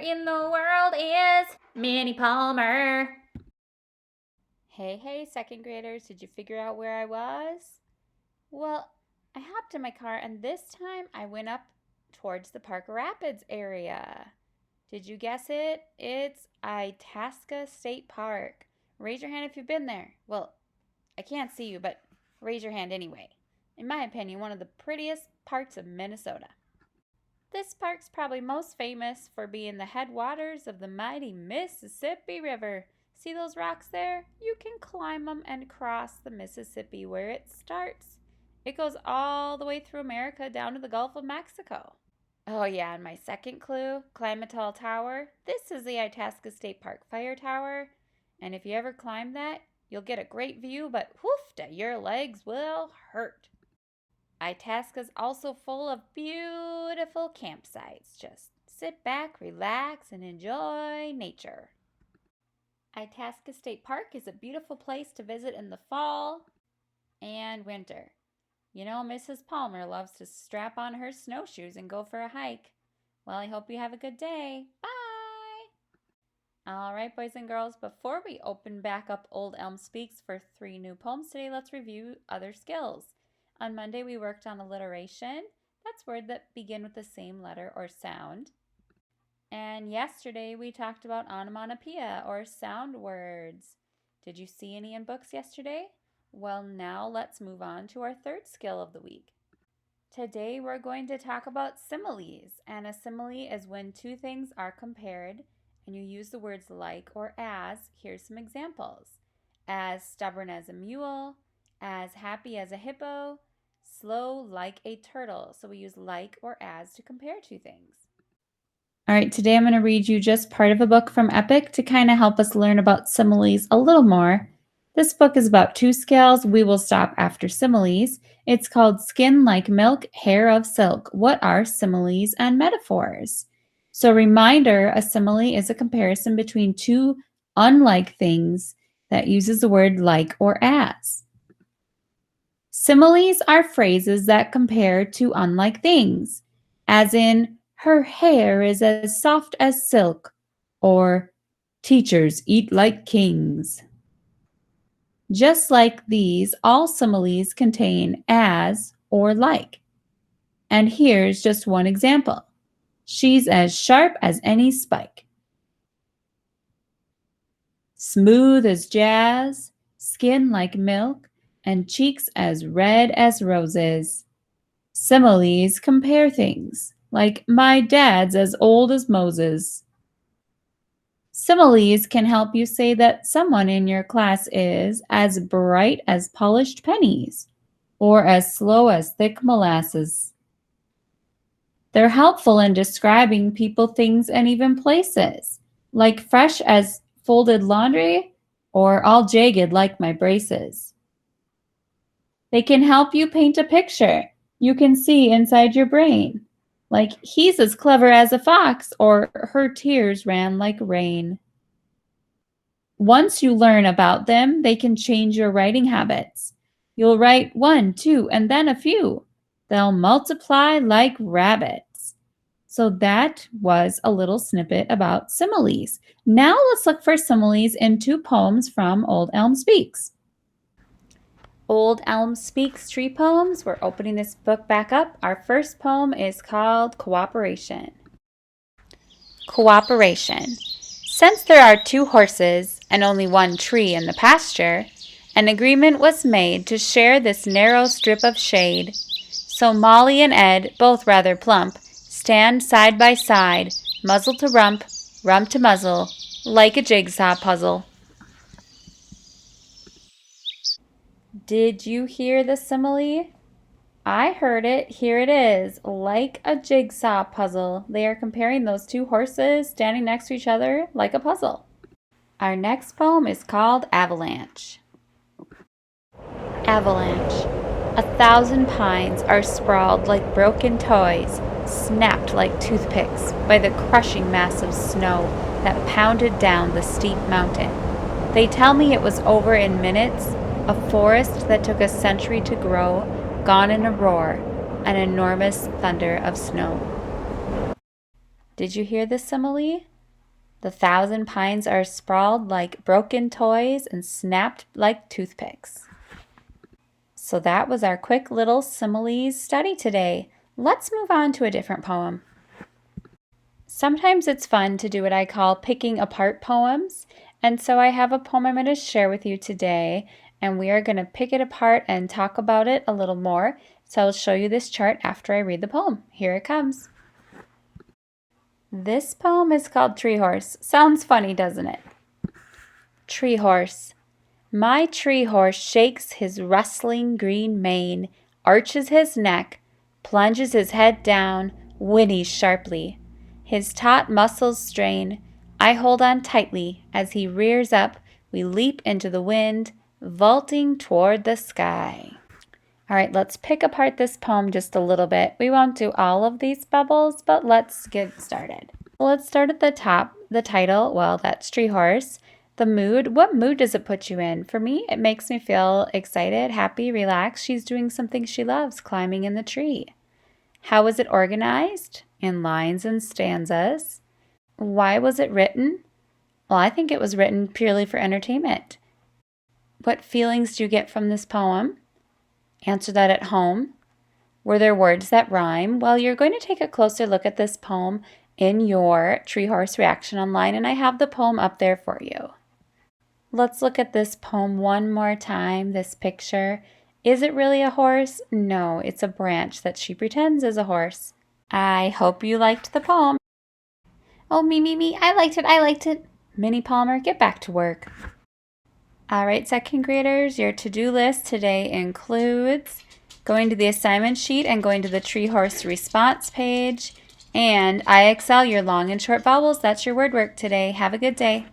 in the world is Minnie Palmer? Hey, second graders, did you figure out where I was? Well, I hopped in my car and this time I went up towards the Park Rapids area. Did you guess it? It's Itasca State Park. Raise your hand if you've been there. Well, I can't see you, but raise your hand anyway. In my opinion, one of the prettiest parts of Minnesota. This park's probably most famous for being the headwaters of the mighty Mississippi River. See those rocks there? You can climb them and cross the Mississippi where it starts. It goes all the way through America down to the Gulf of Mexico. Oh yeah, and my second clue, climb a tall tower. This is the Itasca State Park Fire Tower. And if you ever climb that, you'll get a great view, but whoofta, your legs will hurt. Itasca's also full of beautiful campsites. Just sit back, relax, and enjoy nature. Itasca State Park is a beautiful place to visit in the fall and winter. You know, Mrs. Palmer loves to strap on her snowshoes and go for a hike. Well, I hope you have a good day. Bye! All right, boys and girls, before we open back up Old Elm Speaks for 3 new poems today, let's review other skills. On Monday, we worked on alliteration. That's words that begin with the same letter or sound. And yesterday, we talked about onomatopoeia or sound words. Did you see any in books yesterday? Well, now let's move on to our third skill of the week. Today, we're going to talk about similes. And a simile is when two things are compared and you use the words like or as. Here's some examples. As stubborn as a mule, as happy as a hippo, slow like a turtle. So we use like or as to compare two things. All right, today I'm going to read you just part of a book from Epic to kind of help us learn about similes a little more. This book is about 2 scales. We will stop after similes. It's called Skin Like Milk, Hair of Silk. What are similes and metaphors? So reminder, a simile is a comparison between 2 unlike things that uses the word like or as. Similes are phrases that compare 2 unlike things, as in, her hair is as soft as silk, or teachers eat like kings. Just like these, all similes contain as or like. And here's just one example. She's as sharp as any spike. Smooth as jazz, skin like milk, and cheeks as red as roses. Similes compare things, like my dad's as old as Moses. Similes can help you say that someone in your class is as bright as polished pennies, or as slow as thick molasses. They're helpful in describing people, things, and even places, like fresh as folded laundry, or all jagged like my braces. They can help you paint a picture you can see inside your brain, like he's as clever as a fox, or her tears ran like rain. Once you learn about them, they can change your writing habits. You'll write 1, 2, and then a few. They'll multiply like rabbits. So that was a little snippet about similes. Now let's look for similes in 2 poems from Old Elm Speaks. Old Elm Speaks tree poems. We're opening this book back up. Our first poem is called Cooperation. Cooperation. Since there are 2 horses and only 1 tree in the pasture, an agreement was made to share this narrow strip of shade. So Molly and Ed, both rather plump, stand side by side, muzzle to rump to muzzle, like a jigsaw puzzle. Did you hear the simile? I heard it. Here it is. Like a jigsaw puzzle. They are comparing those 2 horses standing next to each other like a puzzle. Our next poem is called Avalanche. Avalanche. 1,000 pines are sprawled like broken toys, snapped like toothpicks by the crushing mass of snow that pounded down the steep mountain. They tell me it was over in minutes. A forest that took a century to grow, gone in a roar, an enormous thunder of snow. Did you hear the simile? The 1,000 pines are sprawled like broken toys and snapped like toothpicks. So that was our quick little similes study today. Let's move on to a different poem. Sometimes it's fun to do what I call picking apart poems, and so I have a poem I'm going to share with you today, and we are going to pick it apart and talk about it a little more. So I'll show you this chart after I read the poem. Here it comes. This poem is called Tree Horse. Sounds funny, doesn't it? Tree Horse. My tree horse shakes his rustling green mane, arches his neck, plunges his head down, whinnies sharply. His taut muscles strain. I hold on tightly. As he rears up, we leap into the wind, vaulting toward the sky. All right, let's pick apart this poem just a little bit. We won't do all of these bubbles, but let's get started. Let's start at the top. The title, well, that's Tree Horse. The mood, what mood does it put you in? For me, it makes me feel excited, happy, relaxed. She's doing something she loves, climbing in the tree. How was it organized? In lines and stanzas. Why was it written? Well, I think it was written purely for entertainment. What feelings do you get from this poem? Answer that at home. Were there words that rhyme? Well, you're going to take a closer look at this poem in your Tree Horse Reaction Online, and I have the poem up there for you. Let's look at this poem one more time, this picture. Is it really a horse? No, it's a branch that she pretends is a horse. I hope you liked the poem. Oh, me, I liked it. Minnie Palmer, get back to work. All right, second graders, your to-do list today includes going to the assignment sheet and going to the Tree Horse response page. And IXL, your long and short vowels, that's your word work today. Have a good day.